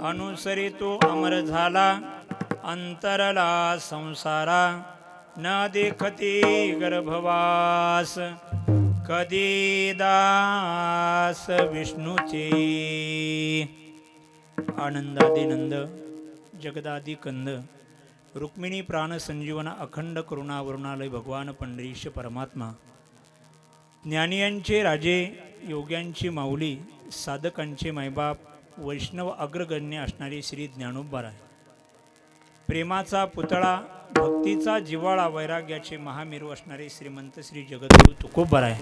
अनुसरितो अमर झाला अंतरला संसारा न देखते गर्भवास कधी दास विष्णूचे आनंदादिनंद जगदादि कंद रुक्मिणी प्राण संजीवन अखंड करुणा वरुणालय भगवान पंढरीश परमात्मा ज्ञानियांचे राजे योग्यांची माऊली साधकांचे मायबाप वैष्णव अग्रगण्य असणारे श्री ज्ञानोबा राय प्रेमाचा पुतळा भक्तीचा जिव्हाळा वैराग्याचे महामेरू असणारे श्रीमंत श्री जगद्गुरु तुकोबा राय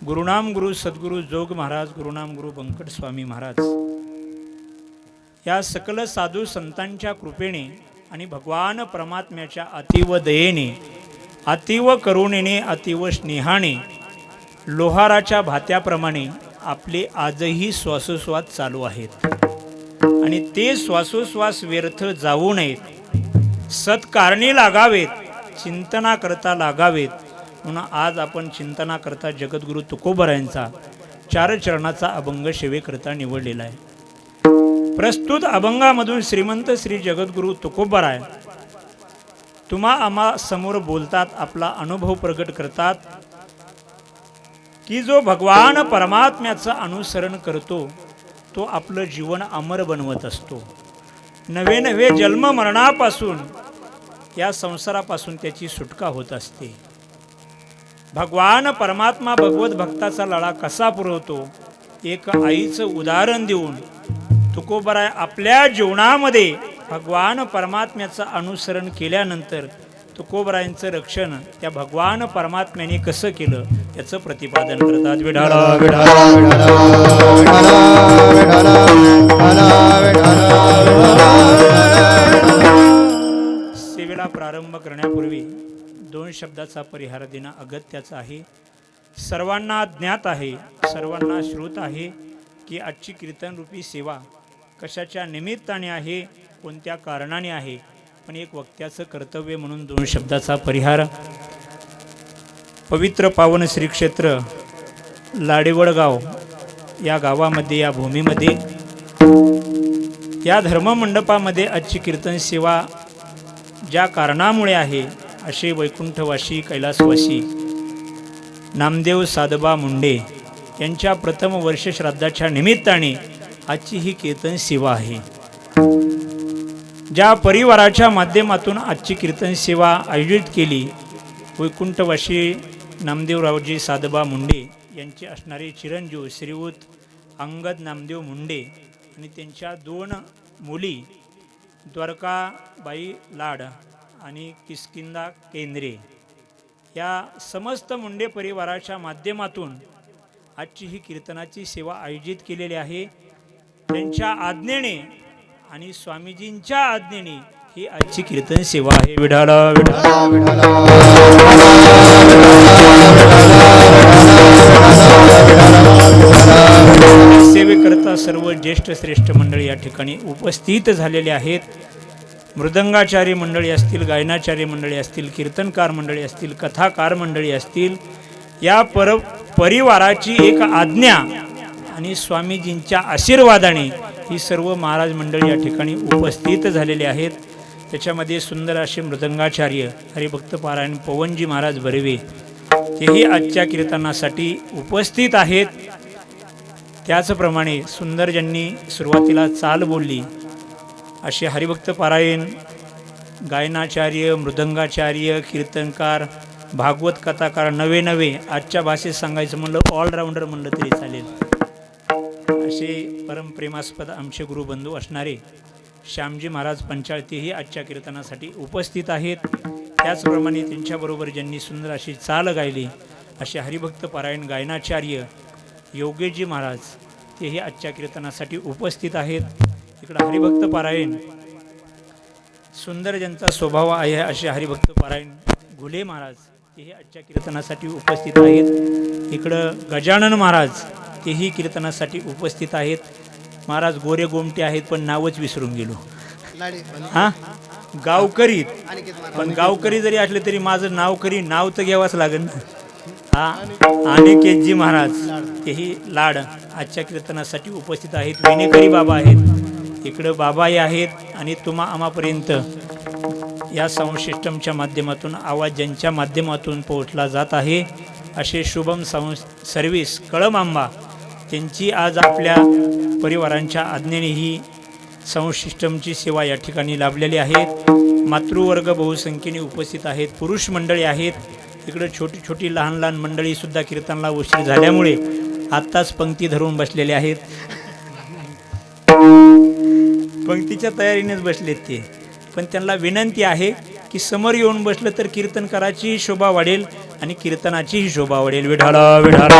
गुरुनाम गुरु सद्गुरु जोग महाराज गुरुनाम गुरु बंकट स्वामी महाराज या सकल साधू संतांच्या कृपेने आणि भगवान परमात्म्याच्या अतीव दयेने अतीव करुणेने अतीव स्नेहाने लोहाराच्या भात्याप्रमाणे आपले आजही श्वासोश्वास चालू आहेत आणि ते श्वासोश्वास व्यर्थ जाऊ नयेत सत्कारणी लागावेत चिंतना करता लागावेत म्हणून आज आपण चिंतना करता जगद्गुरु तुकोबा यांचा चार चरणाचा अभंग सेवेकरता निवडलेला आहे। प्रस्तुत अभंगामधून श्रीमंत श्री जगद्गुरु तुकोबा राय तुम्हा आम्हा समोर बोलतात, आपला अनुभव प्रगट करतात की जो भगवान परमात्म्याचं अनुसरण करतो तो आपलं जीवन अमर बनवत असतो। नवे नवे जन्म मरणापासून या संसारापासून त्याची सुटका होत असते। भगवान परमात्मा भगवत भक्ताचा लळा कसा पुरवतो एक आईचं उदाहरण देऊन तुकोबा राय आपल्या जीवनामध्ये भगवान परमात्म्याचं अनुसरण केल्यानंतर तुकोबरायांचं रक्षण त्या भगवान परमात्म्याने कसं केलं याचं प्रतिपादन करतात। विठाला विठाला सेवेला प्रारंभ करण्यापूर्वी दोन शब्दाचा परिहार देणं अगत्याचं आहे। सर्वांना ज्ञात आहे सर्वांना श्रुत आहे की आजची कीर्तनरूपी सेवा कशाच्या निमित्ताने आहे कोणत्या कारणाने आहे, पण एक वक्त्याचं कर्तव्य म्हणून दोन शब्दाचा परिहार। पवित्र पावन श्री क्षेत्र लाडेवड गाव या गावामध्ये या भूमीमध्ये या धर्ममंडपामध्ये आजची कीर्तन सेवा ज्या कारणामुळे आहे असे वैकुंठवासी कैलासवासी नामदेव साधबा मुंडे यांच्या प्रथम वर्ष श्राद्धाच्या निमित्ताने आजची ही कीर्तन सेवा आहे। ज्या परिवाराच्या माध्यमातून आजची कीर्तन सेवा आयोजित केली वैकुंठवासी नामदेवरावजी साधबा मुंडे यांचे असणारे चिरंजीव श्रीयुत अंगद नामदेव मुंडे आणि त्यांच्या दोन मुली द्वारकाबाई लाड आणि किष्किंदा केंद्रे या समस्त मुंडे परिवाराच्या माध्यमातून आजची ही कीर्तनाची सेवा आयोजित केलेली आहे। त्यांच्या आज्ञेने आणि स्वामीजींच्या आज्ञेने ही आजची कीर्तन सेवा आहे। विठाला विठाला सेवेकरता सर्व ज्येष्ठ श्रेष्ठ मंडळी या ठिकाणी उपस्थित झालेले आहेत। मृदंगाचार्य मंडळी असतील गायनाचार्य मंडळी असतील कीर्तनकार मंडळी असतील कथाकार मंडळी असतील या परिवाराची एक आज्ञा आणि स्वामीजींच्या आशीर्वादाने ही सर्व महाराज मंडळी या ठिकाणी उपस्थित झालेले आहेत। त्याच्यामध्ये सुंदर असे मृदंगाचार्य हरिभक्त पारायण पवनजी महाराज बर्वे तेही आजच्या कीर्तनासाठी उपस्थित आहेत। त्याचप्रमाणे सुंदर ज्यांनी सुरुवातीला चाल बोलली असे हरिभक्त पारायण गायनाचार्य मृदंगाचार्य कीर्तनकार भागवत कथाकार नवे नवे आजच्या भाषेत सांगायचं म्हणलं ऑलराऊंडर म्हणलं तरी चालेल असे परमप्रेमास्पद आमचे गुरुबंधू असणारे श्यामजी महाराज पंचाळतेही आजच्या कीर्तनासाठी उपस्थित आहेत। त्याचप्रमाणे त्यांच्याबरोबर ज्यांनी सुंदर अशी चाल गायली असे हरिभक्त पारायण गायनाचार्य योगेशजी महाराज तेही आजच्या कीर्तनासाठी उपस्थित आहेत। इकडं हरिभक्त पारायण सुंदर ज्यांचा स्वभाव आहे असे हरिभक्त पारायण घुले महाराज तेही आजच्या कीर्तनासाठी उपस्थित आहेत। इकडं गजानन महाराज तेही कीर्तनासाठी उपस्थित आहेत। महाराज गोरे गोमटे आहेत पण नावच विसरून गेलो हां गावकरी पण गावकरी जरी असले तरी माझं नाव तर घ्यावंच लागेल ना। हां अनिकेतजी महाराज तेही लाड आजच्या कीर्तनासाठी उपस्थित आहेत। वेणेकरी बाबा आहेत इकडं बाबाही आहेत आणि आम्हापर्यंत या साऊंड सिस्टमच्या माध्यमातून आवाज ज्यांच्या माध्यमातून पोहोचला जात आहे असे शुभम साऊंड सर्व्हिस कळमांबा त्यांची आज आपल्या परिवारांच्या आज्ञेने ही साऊंड सिस्टमची सेवा या ठिकाणी लाभलेली आहे. मातृवर्ग बहुसंख्येने उपस्थित आहेत, पुरुष मंडळी आहेत, इकडे छोटी छोटी लहान लहान मंडळीसुद्धा कीर्तनला उशीर झाल्यामुळे आत्ताच पंक्ती धरून बसलेले आहेत. पंक्तीच्या तयारीनेच बसलेत ते, पण त्यांना विनंती आहे की समोर येऊन बसलं तर कीर्तनकाराची शोभा वाढेल आणि कीर्तनाचीही शोभा वाढेल. विठाला विठाला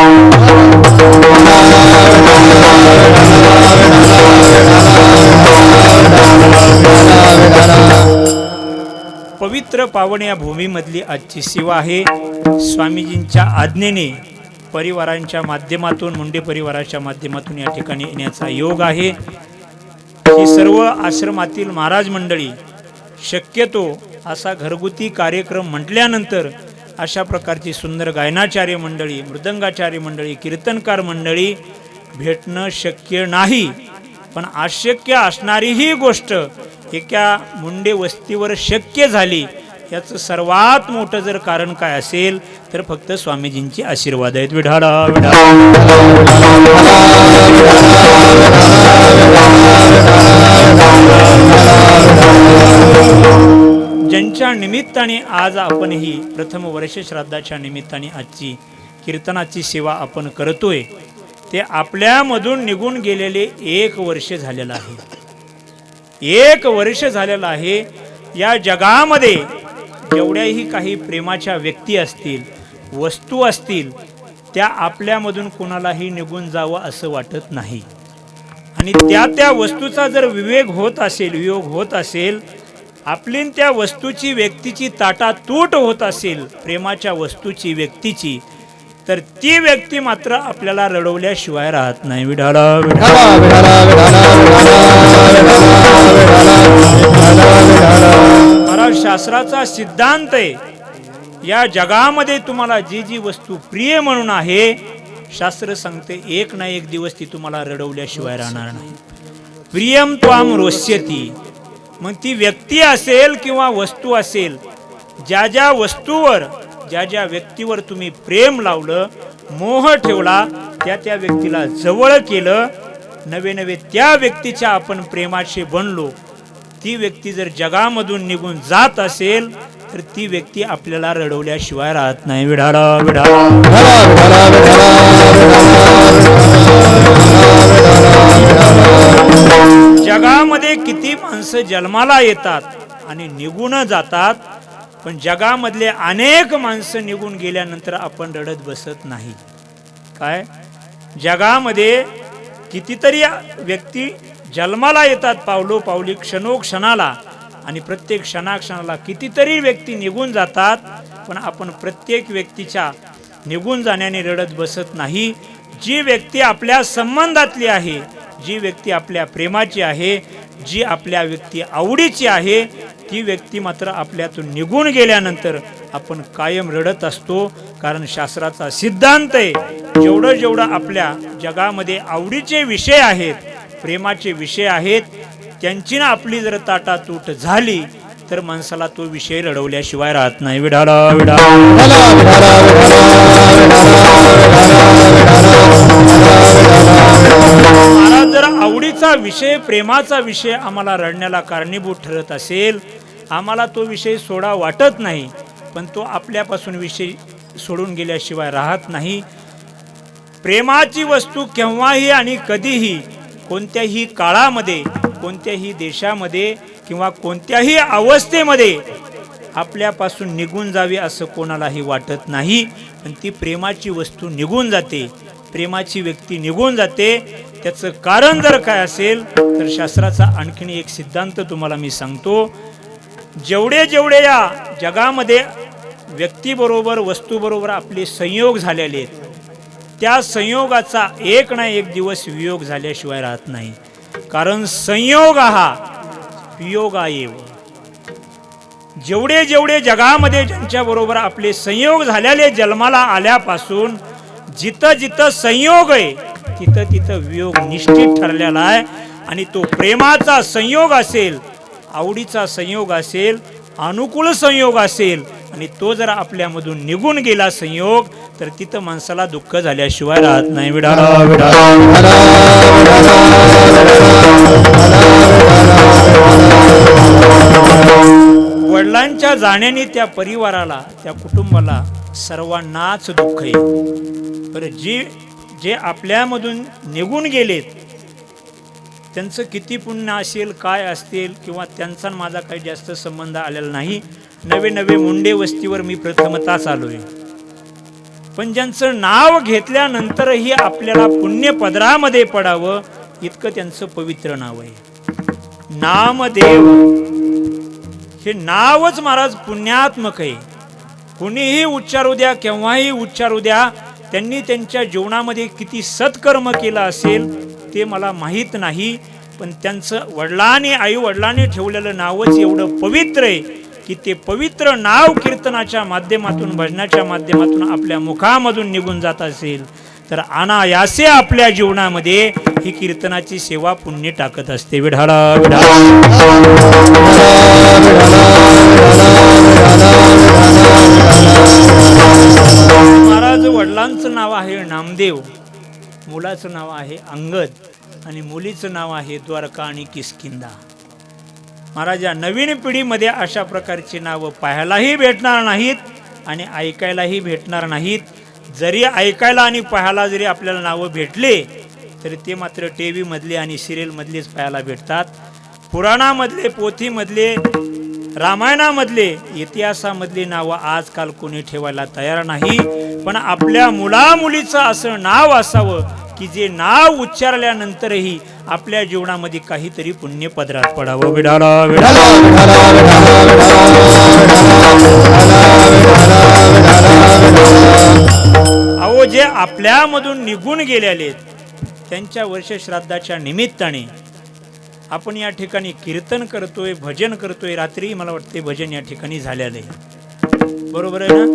पवित्र पावन या भूमीमधली आजची सेवा आहे. स्वामीजींच्या आज्ञेने परिवारांच्या माध्यमातून, मुंडे परिवाराच्या माध्यमातून या ठिकाणी येण्याचा योग आहे. ही सर्व आश्रमातील महाराज मंडळी शक्यतो असा घरगुती कार्यक्रम म्हटल्यानंतर अशा प्रकारची सुंदर गायनाचार्य मंडळी, मृदंगाचार्य मंडळी, कीर्तनकार मंडळी भेटणं शक्य नाही. पण अशक्य असणारी ही गोष्ट एका मुंडे वस्तीवर शक्य झाली. याचं सर्वात मोठं जर कारण काय असेल तर फक्त स्वामीजींचे आशीर्वाद आहेत. विठाला विठाला ज्यांच्या निमित्ताने आज आपण ही प्रथम वर्ष श्राद्धाच्या निमित्ताने आजची कीर्तनाची सेवा आपण करतोय ते आपल्यामधून निघून गेलेले 1 वर्ष झालेलं आहे. 1 वर्ष झालेलं आहे. या जगामध्ये जेवढ्याही काही प्रेमाच्या व्यक्ती असतील, वस्तू असतील, त्या आपल्यामधून कोणालाही निघून जावं असं वाटत नाही. आणि त्या वस्तूचा जर वियोग होत असेल, आपली त्या वस्तूची, व्यक्तीची ताटातूट होत असेल, प्रेमाच्या वस्तूची, व्यक्तीची, तर ती व्यक्ती मात्र आपल्याला रडवल्याशिवाय राहत नाही. विठाला महाराज शास्त्राचा सिद्धांत आहे. या जगामध्ये तुम्हाला जी जी वस्तू प्रिय म्हणून आहे, शास्त्र सांगते एक ना एक दिवस ती तुम्हाला रडवल्याशिवाय राहणार नाही. प्रियम त्वाम रोष्यती. मग ती व्यक्ती असेल किंवा वस्तू असेल, ज्या ज्या वस्तूवर, ज्या ज्या व्यक्तीवर तुम्ही प्रेम लावलं, मोह ठेवला, त्या व्यक्तीला जवळ केलं, नवे त्या व्यक्तीच्या आपण प्रेमाचे बनलो, ती व्यक्ती जर जगामधून निघून जात असेल तर ती व्यक्ती आपल्याला रडवल्याशिवाय राहत नाही. विठाला विठाला जगामध्ये किती माणसं जन्माला येतात आणि निघून जातात, पण जगामधले अनेक माणसं निघून गेल्यानंतर आपण रडत बसत नाही. काय जगामध्ये कितीतरी व्यक्ती जन्माला येतात, पावलोपावली, क्षणोक्षणाला, आणि प्रत्येक क्षणाक्षणाला कितीतरी व्यक्ती निघून जातात, पण आपण प्रत्येक व्यक्तीच्या निघून जाण्याने रडत बसत नाही. जी व्यक्ती आपल्या संबंधातली आहे, जी व्यक्ती आपल्या प्रेमाची आहे, जी आपल्या व्यक्ती आवडीची आहे, ती व्यक्ती मात्र आपल्यातून निघून गेल्यानंतर आपण कायम रडत असतो. कारण शास्त्राचा सिद्धांत आहे, जेवढं आपल्या जगामध्ये आवडीचे विषय आहेत, प्रेमाचे विषय आहेत, त्यांची ना आपली जर ताटातूट झाली तर माणसाला तो विषय रडवल्याशिवाय राहत नाही. विठाला विठाला महाराज जर आवडीचा विषय, प्रेमाचा विषय आम्हाला रडण्याला कारणीभूत ठरत असेल, आम्हाला तो विषय सोडा वाटत नाही, पण तो आपल्यापासून विषय सोडून गेल्याशिवाय राहत नाही. प्रेमाची वस्तू केव्हाही आणि कधीही, कोणत्याही काळामध्ये, कोणत्याही देशामध्ये किंवा कोणत्याही अवस्थेमध्ये आपल्यापासून निघून जावी असं कोणालाही वाटत नाही. पण ती प्रेमाची वस्तू निघून जाते, प्रेमाची व्यक्ती निघून जाते. त्याचं कारण जर काय असेल तर शास्त्राचा आणखीन एक सिद्धांत तुम्हाला मी सांगतो. जेवढे या जगामध्ये व्यक्तीबरोबर, वस्तूबरोबर आपले संयोग झालेले आहेत, त्या संयोगाचा एक ना एक दिवस वियोग झाल्याशिवाय राहत नाही. कारण संयोग हा वियोगाएव. जेवढे जगामध्ये ज्यांच्याबरोबर आपले संयोग झालेले, जन्माला आल्यापासून जिथं संयोग आहे तिथं वियोग निश्चित ठरलेला आहे. आणि तो प्रेमाचा संयोग असेल, आवडीचा संयोग असेल, अनुकूल संयोग असेल आणि तो जर आपल्यामधून निघून गेला संयोग, तर तिथं माणसाला दुःख झाल्याशिवाय राहत नाही. विडाला विडाला वडिलांच्या जाण्याने त्या परिवाराला, त्या कुटुंबाला सर्वांनाच दुःख आहे. बरं, जे आपल्यामधून निघून गेलेत त्यांचं किती पुण्य असेल, काय असतील, किंवा त्यांचा माझा काही जास्त संबंध आलेला नाही. नवे नवे मुंडे वस्तीवर मी प्रथमताच आलोय. पण ज्यांचं नाव घेतल्यानंतरही आपल्याला पुण्य पदरामध्ये पडावं इतकं त्यांचं पवित्र नाव आहे. नामदेव हे नावच महाराज पुण्यात्मक आहे. कुणीही उच्चारू द्या, केव्हाही उच्चारू द्या. त्यांनी त्यांच्या जीवनामध्ये किती सत्कर्म केलं असेल ते मला माहीत नाही, पण त्यांचं वडिलांनी, आई वडिलांनी ठेवलेलं नावच एवढं पवित्र आहे की ते पवित्र नाव कीर्तनाच्या माध्यमातून, भजनाच्या माध्यमातून आपल्या मुखामधून निघून जात असेल तर अनायासे आपल्या जीवनामध्ये ही कीर्तनाची सेवा पुण्य टाकत असते. विढाला विढाला महाराज वडिलांचं नाव आहे नामदेव, मुलाचं नाव आहे अंगद आणि मुलीचं नाव आहे द्वारका आणि किष्किंधा. महाराज या नवीन पिढीमध्ये अशा प्रकारची नावं पाहायलाही भेटणार नाहीत आणि ऐकायलाही भेटणार नाहीत. जरी ऐकायला आणि पाहायला जरी आपल्याला नावं भेटले तरी ते मात्र टीव्ही मधले आणि सिरियल मधलेच पाहायला भेटतात. पुराणामधले, पोथीमधले, रामायणामधले, इतिहासामधली नावं आजकाल कोणी ठेवायला तयार नाही. पण आपल्या मुलामुलीचं असं नाव असावं की जे नाव उच्चारल्यानंतरही आपल्या जीवनामध्ये काहीतरी पुण्य पदरात पडावं. विडाला विडाला अहो, जे आपल्यामधून निघून गेलेले त्यांच्या वर्ष श्राद्धाच्या निमित्ताने आपण या ठिकाणी कीर्तन करतोय, भजन करतोय. रात्री मला वाटते भजन या ठिकाणी झालेलं आहे, बरोबर आहे ना?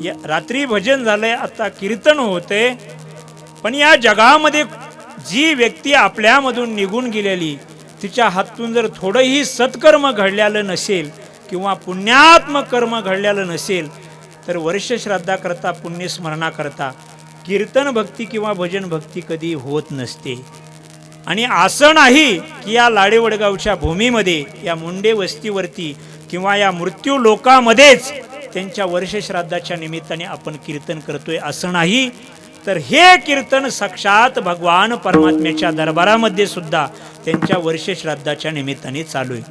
या रात्री भजन झालंय, आता कीर्तन होतंय. पण या जगामध्ये जी व्यक्ती आपल्यामधून निघून गेलेली, तिच्या हातून जर थोडंही सत्कर्म घडलेलं नसेल किंवा पुण्यात्मक कर्म घडलेलं नसेल तर वर्ष श्राद्धाकरता, पुण्यस्मरणाकरता कीर्तन भक्ती किंवा भजन भक्ती कधी होत नसते. आणि असं नाही की या लाडेवडगावच्या भूमीमध्ये, या मुंडे वस्तीवरती किंवा या मृत्यू लोकामध्येच त्यांच्या वर्ष श्राद्धाच्या निमित्ताने आपण कीर्तन करतोय, असं नाही. तर हे कीर्तन साक्षात भगवान परमात्म्याच्या दरबारामध्ये सुद्धा त्यांच्या वर्ष श्राद्धाच्या निमित्ताने चालू आहे.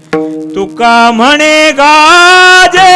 तुका म्हणे गाजे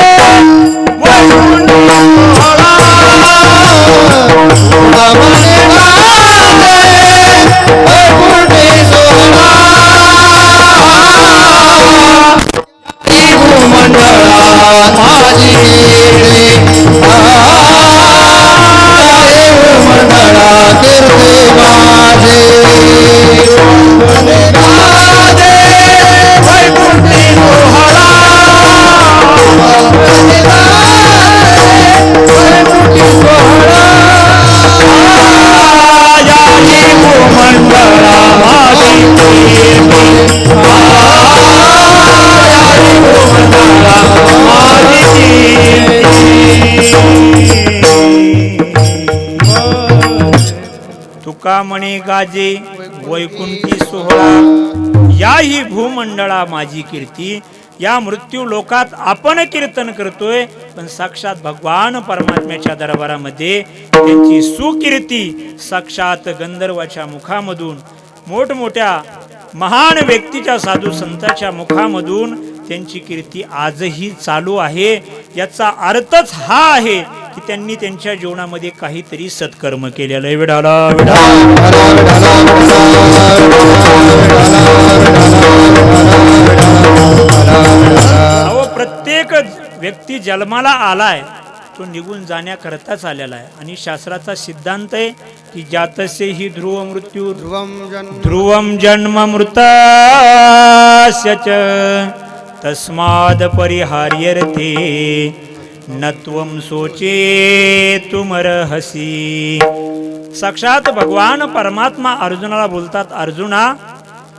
तुका म्हणे गाजे वैकुंठी सोहळा, याही भूमंडळा माझी कीर्ती. या मृत्यू लोकात आपण कीर्तन करतोय, पण साक्षात भगवान परमात्म्याच्या दरबारामध्ये त्यांची सुकीर्ती साक्षात गंधर्वाच्या मुखामधून, मोठमोठ्या महान व्यक्तीच्या, साधू संतांच्या मुखामधून त्यांची कीर्ती आजही चालू आहे. याचा अर्थच हा आहे की त्यांनी त्यांच्या जीवनामध्ये काहीतरी सत्कर्म केलेलं आहे. विडाला अहो, प्रत्येक व्यक्ती जन्माला आलाय तो निघून जाण्याकरताच आलेला आहे. आणि शास्त्राचा सिद्धांत आहे की जातसे ही ध्रुव मृत्यू ध्रुवम जन्म मृतस्य च तस्माद परिहार्यर्थे नत्वम सोचे तुमरहसी. साक्षात भगवान परमात्मा अर्जुनाला बोलतात, अर्जुना,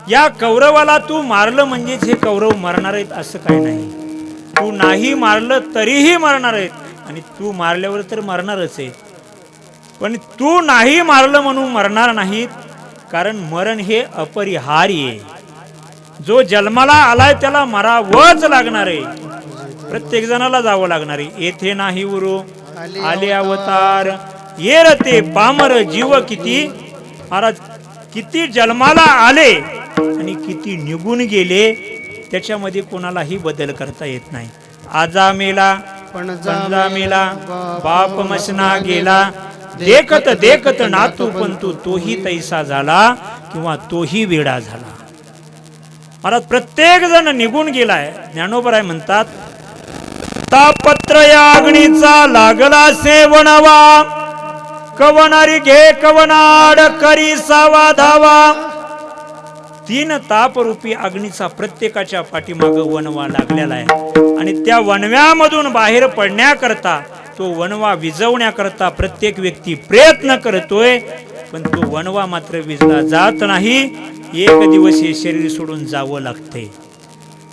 या कौरवाला तू मारलं म्हणजेच हे कौरव मरणार आहेत असं काही नाही. तू नाही मारलं तरीही मरणार आहेत आणि तू मारल्यावर तर मरणारच आहे. पण तू नाही मारलं म्हणून मरणार नाहीत, कारण मरण हे अपरिहार्य आहे. जो जन्माला आलाय त्याला मरावंच लागणार आहे. प्रत्येक जणाला जावं लागणार आहे. येथे नाही उरो आले अवतार, ये रते पामर जीव किती. महाराज किती जन्माला आले आणि किती निघून गेले त्याच्यामध्ये कोणालाही बदल करता येत नाही. आजा मेला पंजा मेला बाप मसना गेला, देखत देखत नातू पंतू तोही तैसा झाला किंवा तोही वेडा झाला. महाराज प्रत्येक जण निघून गेलाय. ज्ञानोबराय म्हणतात, तापत्र या अग्नीचा लागला सेवणावा, कवनारी घे कवनाड करी सावा धावा. 3 तापरूपी अग्नीचा प्रत्येकाच्या पाठीमाग वणवा लागलेला आहे आणि त्या वणव्यामधून बाहेर पडण्याकरता, तो वणवा विझवण्याकरता प्रत्येक व्यक्ती प्रयत्न करतोय. पण तो वणवा मात्र विझला जात नाही. एक दिवस हे शरीर सोडून जावं लागते.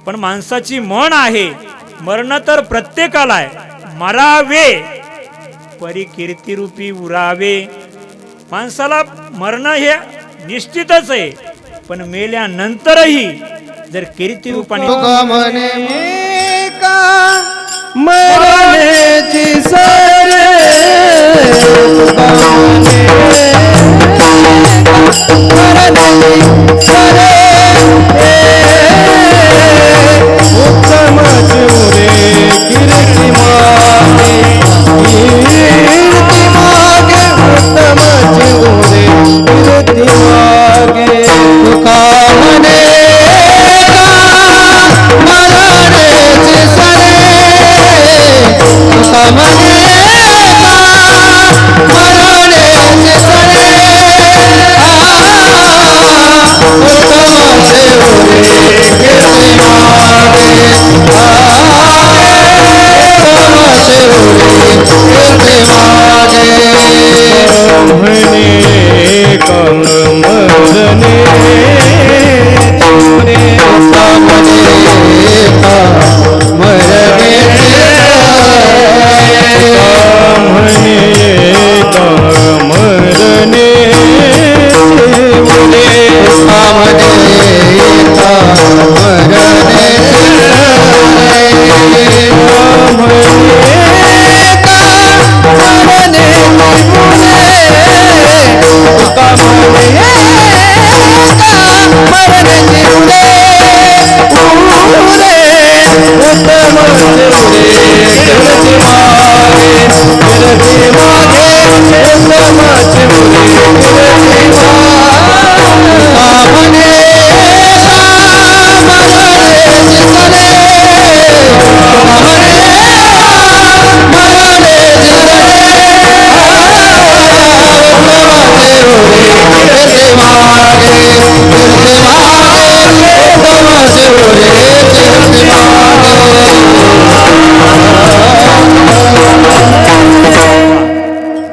पण माणसाची म्हण आहे, मरण तर प्रत्येकाला आहे, मरावे परी कीर्तिरूपी उरावे. माणसाला मरण हे निश्चितच आहे, पण मेल्यानंतरही जर कीर्तिरूपाने मरण्याची सरे उत्तम चिवरे कीर्ती मागे, कीर्ती मागे उत्तम चिवरे कीर्ती मागे. तुका म्हणे मरण्याची सरे, तुका म्हणे मरण्याची सरे.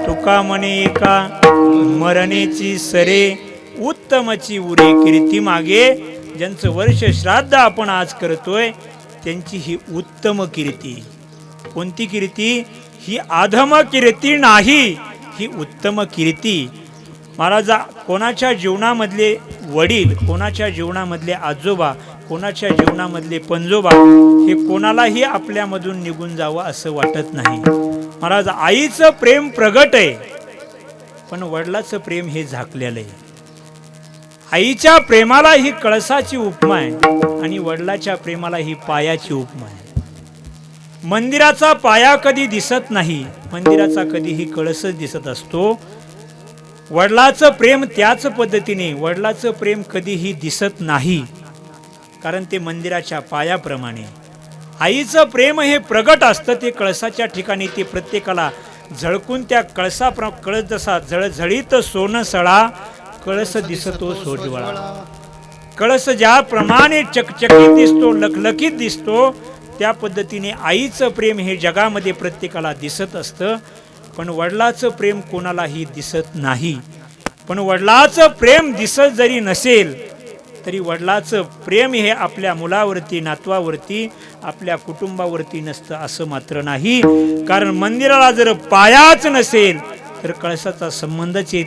तुका म्हणे एका मरणेची सरे, उत्तमची उरे कीर्ती मागे. ज्यांचं वर्ष श्राद्ध आपण आज करतोय त्यांची ही उत्तम कीर्ती. कोणती कीर्ती? ही अधम कीर्ती नाही, ही उत्तम कीर्ती. महाराजा कोणाच्या जीवनामधले वडील, कोणाच्या जीवनामधले आजोबा, कोणाच्या जीवनामधले पंजोबा हे कोणालाही आपल्यामधून निघून जावं असं वाटत नाही. महाराज आईचं प्रेम प्रगट आहे, पण वडिलाचं प्रेम हे झाकलेलं आहे. आईच्या प्रेमाला ही कळसाची उपमा आहे आणि वडिलाच्या प्रेमाला ही पायाची उपमा आहे. मंदिराचा पाया कधी दिसत नाही, मंदिराचा कधीही कळसच दिसत असतो. वडिलाचं प्रेम त्याच पद्धतीने, वडिलाचं प्रेम कधीही दिसत नाही, कारण ते मंदिराच्या पायाप्रमाणे. आईचं प्रेम हे प्रगट असतं, ते कळसाच्या ठिकाणी ते प्रत्येकाला झळकून त्या कळस जसा झळझळीत सोनं सळा, कळस दिसतो सोजवळा. कळस ज्याप्रमाणे चकचकीत दिसतो, लखलखीत दिसतो, त्या पद्धतीने आईचं प्रेम हे जगामध्ये प्रत्येकाला दिसत असतं. पण वडिलाचं प्रेम कोणालाही दिसत नाही. पण वडिलाचं प्रेम दिसत जरी नसेल तरी वडिलाचं प्रेम हे आपल्या मुलावरती, नातवावरती, आपल्या कुटुंबावरती नसतं असं मात्र नाही. कारण मंदिराला जर पायाच नसेल तर कळसाचा संबंधच येत